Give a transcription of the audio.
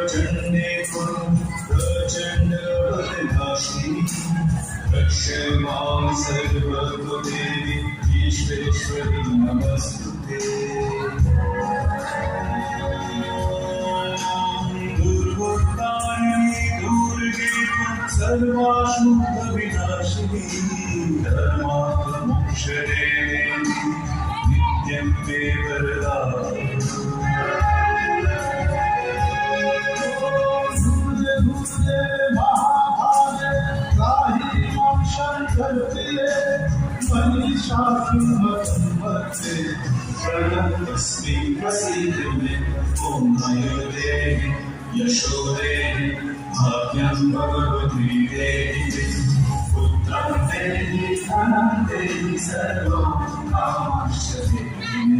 प्रचण्डे प्रचण्ड वरदाशिनी रक्ष मां सर्वदेवी ईश्वरेश्वरी नमस्तुते। दुर्गुप्तारिणी दुर्गे सर्वाशुद्धविनाशिनी धर्मार्थमोक्षदे नित्यं ते वरदा। महाभागे त्राहि मां शङ्करप्रिये मनीषासुमते प्रणतस्मै प्रसीद मे। ॐ नयोदेहि यशो देहि भाग्यं भगवती देहि पुत्रं देहि धनं देहि सर्वं कामांश्च देहि।